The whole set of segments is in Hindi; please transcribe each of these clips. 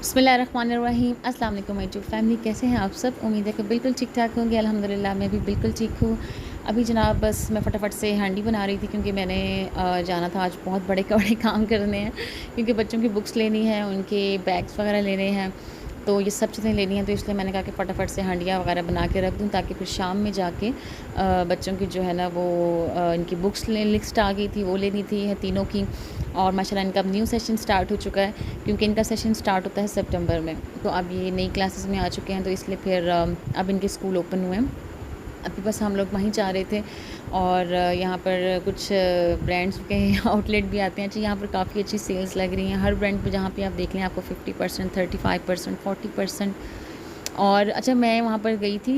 बिस्मिल्लाहिर्रहमानिर्रहीम। अस्सलाम वालेकुम माय यूट्यूब फैमिली, कैसे हैं आप सब। उम्मीद है कि बिल्कुल ठीक ठाक होंगे। अल्हम्दुलिल्लाह मैं भी बिल्कुल ठीक हूँ। अभी जनाब बस मैं फटाफट से हांडी बना रही थी क्योंकि मैंने जाना था आज बहुत बड़े बड़े काम करने हैं क्योंकि बच्चों की बुक्स लेनी है, उनके बैग्स वगैरह लेने हैं, तो ये सब चीज़ें लेनी हैं। तो इसलिए मैंने कहा कि फ़टाफ़ट से हांडियाँ वगैरह बना के रख दूँ ताकि फिर शाम में जाके बच्चों की जो है ना वो इनकी बुक्स लिस्ट आ गई थी, वो लेनी थी है तीनों की। और माशाल्लाह इनका अब न्यू सेशन स्टार्ट हो चुका है क्योंकि इनका सेशन स्टार्ट होता है सितंबर में। तो अब ये नई क्लासेस में आ चुके हैं, तो इसलिए फिर अब इनके स्कूल ओपन हुए हैं। अभी बस हम लोग वहीं जा रहे थे और यहाँ पर कुछ ब्रांड्स के आउटलेट भी आते हैं। अच्छा, यहाँ पर काफ़ी अच्छी सेल्स लग रही हैं हर ब्रांड पे, जहाँ पे आप देख लें आपको 50%, 35%, 40%। और अच्छा, मैं वहाँ पर गई थी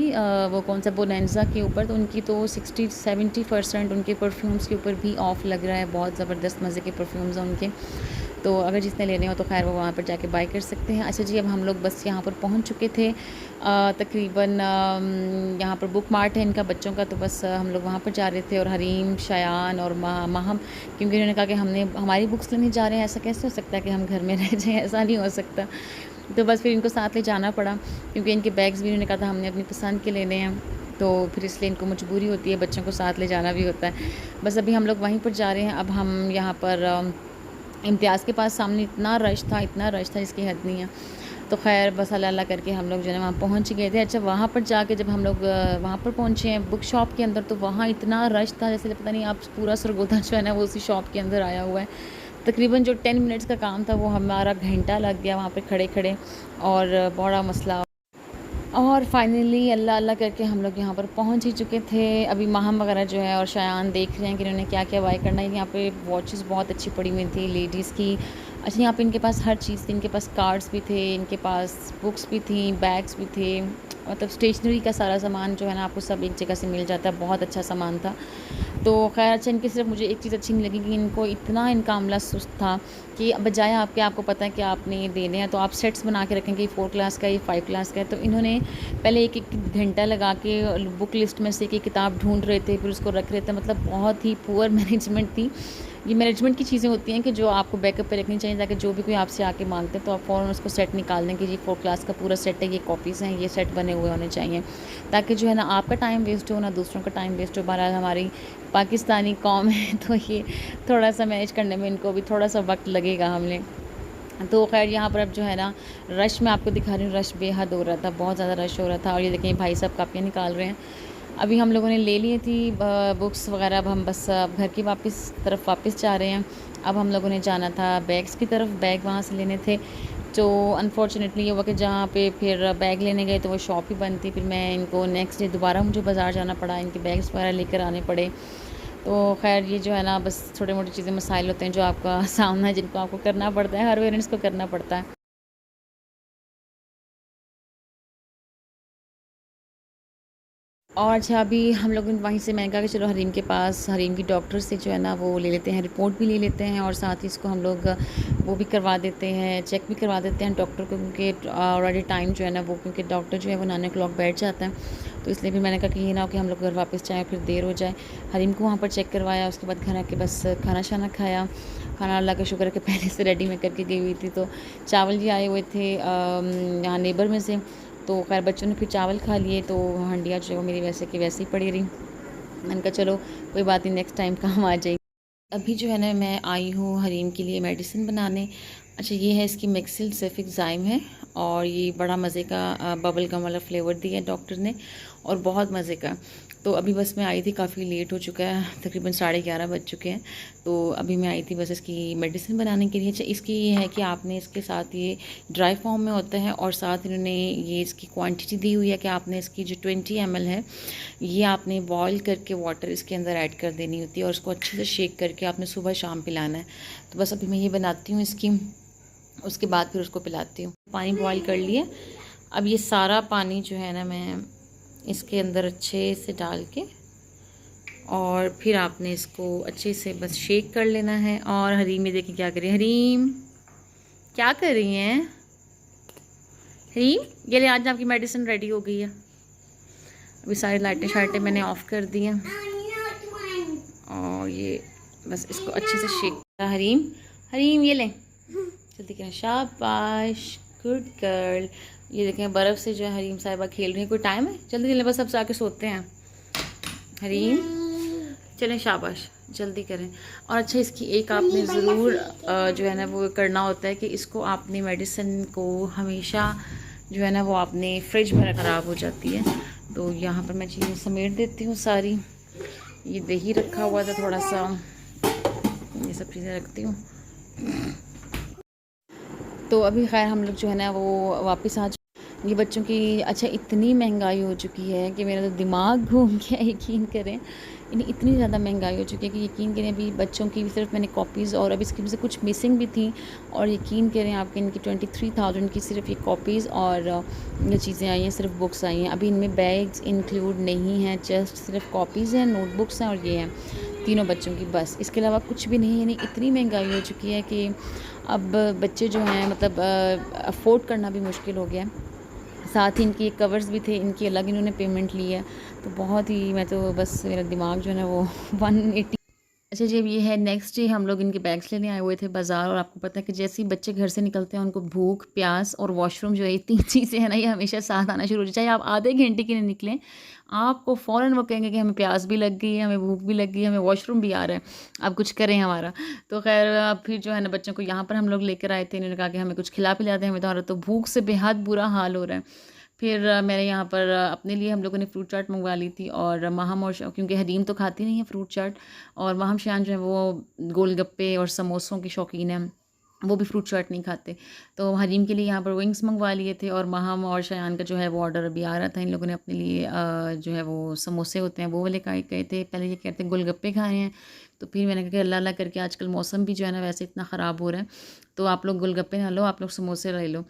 वो कौन सा बोनेंजा के ऊपर, तो उनकी तो 60-70% उनके परफ्यूम्स के ऊपर भी ऑफ़ लग रहा है। बहुत ज़बरदस्त मज़े के परफ्यूम्स हैं उनके, तो अगर जिसने लेने हो तो खैर वो वहाँ पर जाके बाय कर सकते हैं। अच्छा जी, अब हम लोग बस यहाँ पर पहुँच चुके थे। तकरीबन यहाँ पर बुक मार्ट है इनका बच्चों का, तो बस हम लोग वहाँ पर जा रहे थे। और हरीम, शयान और माहम, क्योंकि उन्होंने कहा कि हमारी बुक्स लेने जा रहे हैं, ऐसा कैसे हो सकता है कि हम घर में रह जाएँ, ऐसा नहीं हो सकता। तो बस फिर इनको साथ ले जाना पड़ा क्योंकि इनके बैग्स भी उन्होंने कहा था हमने अपनी पसंद के लेने हैं, तो फिर इसलिए इनको मजबूरी होती है, बच्चों को साथ ले जाना भी होता है। बस अभी हम लोग वहीं पर जा रहे हैं। अब हम यहाँ पर इम्तियाज़ के पास सामने इतना रश था, इतना रश था जिसकी हद नहीं है। तो खैर बस अल्लाह अल्लाह करके हम लोग जो है वहाँ पहुँच गए थे। अच्छा, वहाँ पर जाके जब हम लोग वहाँ पर पहुँचे हैं बुक शॉप के अंदर, तो वहाँ इतना रश था जैसे पता नहीं आप पूरा सरगोदा जो है ना वो उसी शॉप के अंदर आया हुआ है। तकरीबन जो 10 मिनट्स का काम था वो हमारा घंटा लग गया वहाँ पे खड़े खड़े, और बड़ा मसला। और फाइनली अल्लाह अल्लाह करके हम लोग यहाँ पर पहुँच ही चुके थे। अभी माहम वगैरह जो है और शायान देख रहे हैं कि इन्होंने क्या क्या बाय करना है। यहाँ पे वॉचेस बहुत अच्छी पड़ी हुई थी लेडीज़ की। अच्छा, यहाँ पे इनके पास हर चीज़ थी, इनके पास कार्ड्स भी थे, इनके पास बुक्स भी थी, बैग्स भी थे, मतलब स्टेशनरी का सारा सामान जो है ना आपको सब एक जगह से मिल जाता है। बहुत अच्छा सामान था। तो खैर अच्छा, इनकी सिर्फ मुझे एक चीज़ अच्छी नहीं लगी कि इनको इतना इनका अमला सुस्त था कि बजाय आपको पता है कि आपने ये देने हैं तो आप सेट्स बना के रखेंगे, ये 4 क्लास का, ये 5 क्लास का है। तो इन्होंने पहले एक एक घंटा लगा के बुक लिस्ट में से एक किताब ढूंढ रहे थे, फिर उसको रख रहे थे। मतलब बहुत ही पुअर मैनेजमेंट थी। ये मैनेजमेंट की चीज़ें होती हैं कि जो आपको बैकअप पे रखनी चाहिए ताकि जो भी कोई आपसे आके मांगते हैं तो आप फ़ौरन उसको सेट निकाल दें कि जी 4 क्लास का पूरा सेट है, ये कॉपीज़ हैं, ये सेट बने हुए होने चाहिए, ताकि जो है ना आपका टाइम वेस्ट हो ना दूसरों का टाइम वेस्ट हो। बहरहाल हमारी पाकिस्तानी कौम है तो ये थोड़ा सा मैनेज करने में इनको भी थोड़ा सा वक्त लगेगा हमने। तो खैर यहाँ पर अब जो है ना रश मैं आपको दिखा रही हूँ, रश बेहद हो रहा था, बहुत ज़्यादा रश हो रहा था। और ये देखें भाई साहब कापियाँ निकाल रहे हैं। अभी हम लोगों ने ले लिए थी बुक्स वगैरह, अब हम बस अब घर की तरफ वापस जा रहे हैं। अब हम लोगों ने जाना था बैग्स की तरफ, बैग वहाँ से लेने थे। तो अनफॉर्चुनेटली ये हुआ कि जहाँ पे फिर बैग लेने गए तो वो शॉप ही बंद थी। फिर मैं इनको नेक्स्ट डे दोबारा मुझे बाज़ार जाना पड़ा, इनके बैग्स वगैरह लेकर आने पड़े। तो खैर ये जो है ना बस छोटे मोटी चीज़ें मसाइल होते हैं जो आपका सामना है, जिनको आपको करना पड़ता है, हर पेरेंट्स को करना पड़ता है। और अच्छा, अभी हम लोग वहीं से मैंने कहा कि चलो हरीम के पास, हरीम की डॉक्टर से जो है ना वो ले लेते हैं, रिपोर्ट भी ले लेते हैं और साथ ही इसको हम लोग वो भी करवा देते हैं, चेक भी करवा देते हैं डॉक्टर को, क्योंकि ऑलरेडी टाइम जो है ना वो, क्योंकि डॉक्टर जो है वो 9 o'clock बैठ जाता है। तो इसलिए फिर मैंने कहा कि ये ना हो कि हम लोग घर वापस जाएँ फिर देर हो जाए। हरीम को वहाँ पर चेक करवाया, उसके बाद घर आके बस खाना शाना खाया। खाना अल्लाह का शुक्र है कि पहले से रेडी मैं करके गई हुई थी। तो चावल जी आए हुए थे यहाँ नेबर में से, तो खैर बच्चों ने फिर चावल खा लिए, तो हंडिया जो है वो मेरी वैसे की वैसे ही पड़ी रही। मैंने कहा चलो कोई बात नहीं, नेक्स्ट टाइम काम आ जाएगी। अभी जो है ना मैं आई हूँ हरीम के लिए मेडिसिन बनाने। अच्छा, ये है इसकी मिक्सिल सेफिक्ज़ाइम है, और ये बड़ा मज़े का बबल गम वाला फ्लेवर दिया है डॉक्टर ने, और बहुत मज़े का। तो अभी बस मैं आई थी, काफ़ी लेट हो चुका है, तकरीबन 11:30 बज चुके हैं। तो अभी मैं आई थी बस इसकी मेडिसिन बनाने के लिए। अच्छा, इसकी ये है कि आपने इसके साथ ये ड्राई फॉर्म में होता है, और साथ इन्होंने ये इसकी क्वांटिटी दी हुई है कि आपने इसकी जो 20 ml है ये आपने बॉईल करके वाटर इसके अंदर ऐड कर देनी होती है, और उसको अच्छे से शेक करके आपने सुबह शाम पिलाना है। तो बस अभी मैं ये बनाती हूँ इसकी, उसके बाद फिर उसको पिलाती हूँ। पानी बॉईल कर लिए, अब ये सारा पानी जो है ना मैं इसके अंदर अच्छे से डाल के, और फिर आपने इसको अच्छे से बस शेक कर लेना है। और हरीम ये देखिए क्या कर रही है, हरीम क्या कर रही हैं, हरीम ये ले, आज आपकी मेडिसिन रेडी हो गई है। अभी सारी लाइटें शाइटें मैंने ऑफ़ कर दी हैं, और ये बस इसको अच्छे से शेक। हरीम, हरीम ये ले, जल्दी करें, शाबाश, गुड गर्ल। ये देखें बर्फ़ से जो है हरीम साहिबा खेल रही है। कोई टाइम है? जल्दी जल्दी बस अब जाके सोते हैं। हरीम चलें, शाबाश, जल्दी करें। और अच्छा, इसकी एक आपने ज़रूर जो है ना वो करना होता है कि इसको आपने मेडिसिन को हमेशा जो है ना वो आपने फ्रिज में ख़राब हो जाती है। तो यहाँ पर मैं चीज़ें समेट देती हूँ सारी। ये दही रखा हुआ था थोड़ा सा, ये सब चीज़ें रखती हूँ। तो अभी खैर हम लोग जो है ना वो वापस आ ये बच्चों की। अच्छा, इतनी महंगाई हो चुकी है कि मेरा तो दिमाग घूम गया, यकीन करें। इतनी ज़्यादा महंगाई हो चुकी है कि यकीन करें अभी बच्चों की सिर्फ मैंने कॉपीज़ और अभी इसकी से कुछ मिसिंग भी थी। और यकीन करें आपके इनकी 23,000 की सिर्फ ये कॉपीज़ और ये चीज़ें आई हैं, सिर्फ बुक्स आई हैं। अभी इनमें बैग्स इंक्लूड नहीं हैं, जस्ट सिर्फ कॉपीज़ हैं, नोटबुक्स हैं और ये हैं तीनों बच्चों की, बस। इसके अलावा कुछ भी नहीं। इतनी महंगाई हो चुकी है कि अब बच्चे जो हैं मतलब अफोर्ड करना भी मुश्किल हो गया है। साथ ही इनकी कवर्स भी थे, इनकी अलग इन्होंने पेमेंट ली है। तो बहुत ही, मैं तो बस मेरा दिमाग जो है ना वो 180। अच्छा जी, अब ये है नेक्स्ट डे हम लोग इनके बैग्स लेने आए हुए थे बाज़ार। और आपको पता है कि जैसे ही बच्चे घर से निकलते हैं उनको भूख, प्यास और वॉशरूम जो है, ये 3 चीज़ें हैं ना, ये हमेशा साथ आना शुरू हो जाए। चाहे आप आधे घंटे के लिए निकलें, आपको फ़ौरन वो कहेंगे कि हमें प्यास भी लग गई है, हमें भूख भी लग गई है, हमें वॉशरूम भी आ रहा है, अब कुछ करें हमारा। तो ख़ैर अब फिर जो है ना बच्चों को यहाँ पर हम लोग लेकर आए थे। इन्होंने कहा कि हमें कुछ खिला पिला दें, हमें तो हमारा तो भूख से बेहद बुरा हाल हो रहा है। फिर मैंने यहाँ पर अपने लिए हम लोगों ने फ्रूट चाट मंगवा ली थी। और माहम और क्योंकि हरीम तो खाती नहीं है फ्रूट चाट, और माहम शान जो है वो गोलगप्पे और समोसों की शौकीन है, वो भी फ्रूट चाट नहीं खाते। तो हरीम के लिए यहाँ पर विंग्स मंगवा लिए थे। और माहम और शयान का जो है वो ऑर्डर अभी आ रहा था। इन लोगों ने अपने लिए जो है वो समोसे होते हैं वो वाले कहे थे। पहले ये कहते हैं गोलगप्पे खाए हैं, तो फिर मैंने कहा कि अल्लाह अल्लाह करके आजकल मौसम भी जो है ना वैसे इतना ख़राब हो रहा है, तो आप लोग गोलगप्पे ना लो, आप लोग समोसे ले लो।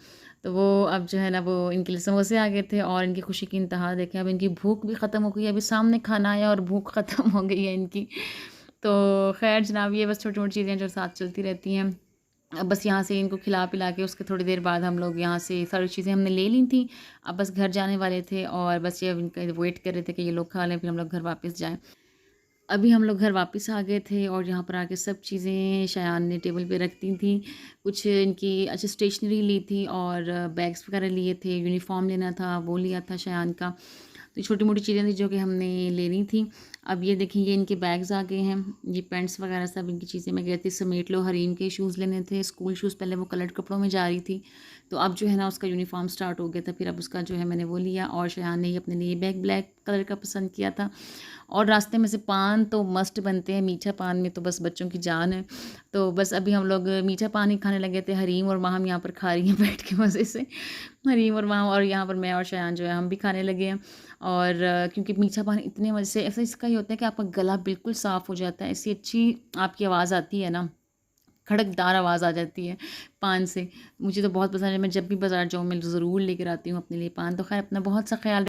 तो वो अब जो है ना वो इनके लिए समोसे आ गए थे। और इनकी खुशी की इंतहा देखें, अब इनकी भूख भी ख़त्म हो गई है। अभी सामने खाना आया और भूख ख़त्म हो गई है इनकी। तो खैर जनाब, ये बस छोटी मोटी चीज़ें जो साथ चलती रहती हैं। अब बस यहाँ से इनको खिला पिला के उसके थोड़ी देर बाद हम लोग यहाँ से सारी चीज़ें हमने ले ली थी। अब बस घर जाने वाले थे और बस ये अब इनका वेट कर रहे थे कि ये लोग खा लें, फिर हम लोग घर वापस जाएँ। अभी हम लोग घर वापस आ गए थे और यहाँ पर आके सब चीज़ें शयान ने टेबल पे रख दी थी। कुछ इनकी अच्छा स्टेशनरी ली थी और बैग्स वगैरह लिए थे, यूनिफ़ॉर्म लेना था वो लिया था शयान का। तो छोटी मोटी चीज़ें थी जो कि हमने लेनी थी। अब ये देखिए, ये इनके बैग्स आ गए हैं, ये पेंट्स वगैरह सब इनकी चीज़ें मैं कहती समेट लो। हरीम के शूज़ लेने थे, स्कूल शूज़, पहले वो कलर्ड कपड़ों में जा रही थी, तो अब जो है ना उसका यूनिफ़ॉर्म स्टार्ट हो गया था, फिर अब उसका जो है मैंने वो लिया। और शयान ने ही अपने लिए बैग ब्लैक कलर का पसंद किया था। और रास्ते में से पान तो मस्ट बनते हैं, मीठा पान में तो बस बच्चों की जान है। तो बस अभी हम लोग मीठा पान ही खाने लगे थे। हरीम और माहम यहाँ पर खा रही हैं बैठ के मज़े से। हरीम और माहम, और यहाँ पर मैं और शयान जो है हम भी खाने लगे हैं। और क्योंकि मीठा पान इतने मज़े से, ऐसा इसका ये होता है कि आपका गला बिल्कुल साफ़ हो जाता है, ऐसी अच्छी आपकी आवाज़ आती है ना, खड़कदार आवाज़ आ जाती है पान से। मुझे तो बहुत पसंद है, मैं जब भी बाज़ार जाऊँ मैं ज़रूर लेकर आती हूँ अपने लिए पान। तो खैर अपना बहुत सा ख्याल